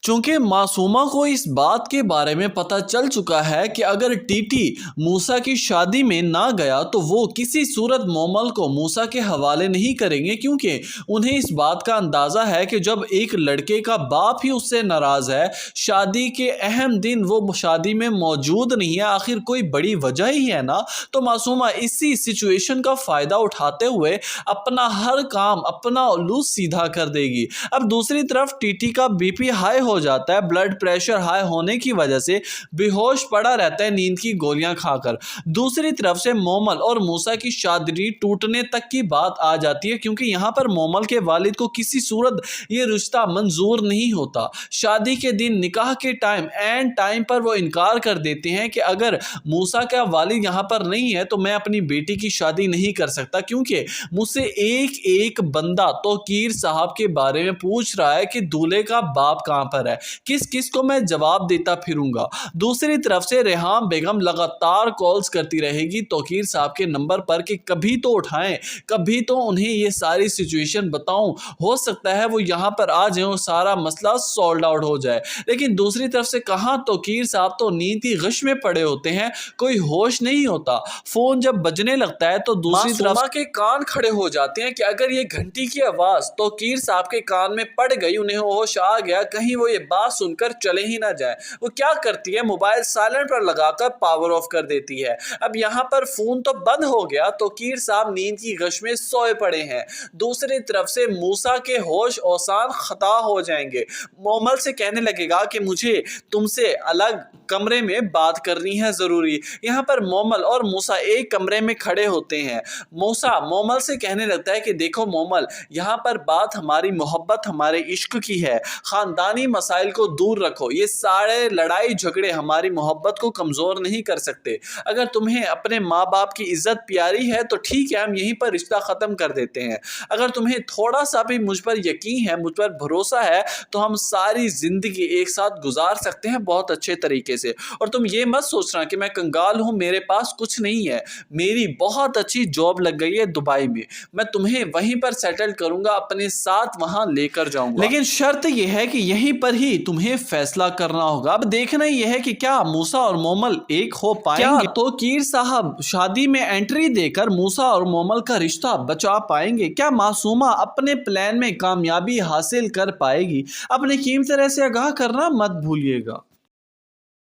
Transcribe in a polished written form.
चूंकि मासूमा को इस बात के बारे में पता चल चुका है कि अगर टीटी मूसा की शादी में ना गया तो वो किसी सूरत मोमल को मूसा के हवाले नहीं करेंगे, क्योंकि उन्हें इस बात का अंदाज़ा है कि जब एक लड़के का बाप ही उससे नाराज़ है, शादी के अहम दिन वो शादी में मौजूद नहीं है, आखिर कोई बड़ी वजह ही है ना। तो मासूमा इसी सिचुएशन का फ़ायदा उठाते हुए अपना हर काम, अपना उल्लू सीधा कर देगी। अब दूसरी तरफ टीटी का बीपी हाई हो जाता है, ब्लड प्रेशर हाई होने की वजह से बेहोश पड़ा रहता है नींद की गोलियां खाकर। दूसरी तरफ से मोमल और मूसा की शादी टूटने तक की बात आ जाती है, क्योंकि यहाँ पर मोमल के वालिद को किसी सूरत ये रिश्ता मंजूर नहीं होता। शादी के दिन, निकाह के टाइम, एंड टाइम पर वो इनकार कर देते हैं कि अगर मूसा का वालिद यहाँ पर नहीं है तो मैं अपनी बेटी की शादी नहीं कर सकता, क्योंकि मुझसे एक एक बंदा तौकीर साहब के बारे में पूछ रहा है कि दूल्हे का बाप कहाँ पर है, किस किस को मैं जवाब देता फिरूंगा। दूसरी तरफ से रेहान बेगम लगातार कॉल्स करती रहेगी तौकीर साहब के नंबर पर कि कभी तो उठाएं, कभी तो उन्हें ये सारी सिचुएशन बताऊं, हो सकता है वो यहाँ पर आ जाए और सारा मसला सॉल्व आउट हो जाए। लेकिन दूसरी तरफ से कहाँ तौकीर साहब तो नींद की गश में पड़े होते हैं, कोई होश नहीं होता। फोन जब बजने लगता है तो दूसरी तरफ के कान खड़े हो जाते हैं कि अगर ये घंटी की आवाज तौकीर साहब के कान में पड़ गई, उन्हें होश आ गया, कहीं वो ये बात सुनकर चले ही ना जाए। वो क्या करती है, मोबाइल साइलेंट पर लगाकर पावर ऑफ कर देती है। अब यहाँ पर फोन तो बंद हो गया, तौकीर साहब नींद की गश में सोए पड़े हैं। दूसरी तरफ से मूसा के होश औसान खता हो जाएंगे। मोमल से कहने लगेगा कि मुझे तुमसे अलग कमरे में बात करनी है जरूरी। यहाँ पर मोमल और मूसा एक कमरे में खड़े होते हैं। मूसा मोमल से कहने लगता है कि देखो मोमल, यहाँ पर बात हमारी मोहब्बत, हमारे इश्क की है, खानदानी मसाइल को दूर रखो। ये सारे लड़ाई झगड़े हमारी मोहब्बत को कमज़ोर नहीं कर सकते। अगर तुम्हें अपने माँ बाप की इज्जत प्यारी है तो ठीक है, हम यहीं पर रिश्ता ख़त्म कर देते हैं। अगर तुम्हें थोड़ा सा भी मुझ पर यकीन है, मुझ पर भरोसा है, तो हम सारी ज़िंदगी एक साथ गुजार सकते हैं बहुत अच्छे तरीके से। और तुम ये मत सोचना कि मैं कंगाल हूँ, मेरे पास कुछ नहीं है। मेरी बहुत अच्छी जॉब लग गई है दुबई में, मैं तुम्हें वहीं पर सेटल करूँगा, अपने साथ वहाँ लेकर जाऊँगा। लेकिन शर्त यह है कि यहीं पर ही तुम्हें फैसला करना होगा। अब देखना यह है कि क्या मूसा और मोमल एक हो पाएंगे, तो कीर साहब शादी में एंट्री देकर मूसा और मोमल का रिश्ता बचा पाएंगे, क्या मासूमा अपने प्लान में कामयाबी हासिल कर पाएगी। अपने कीमती तरह से आगाह करना मत भूलिएगा।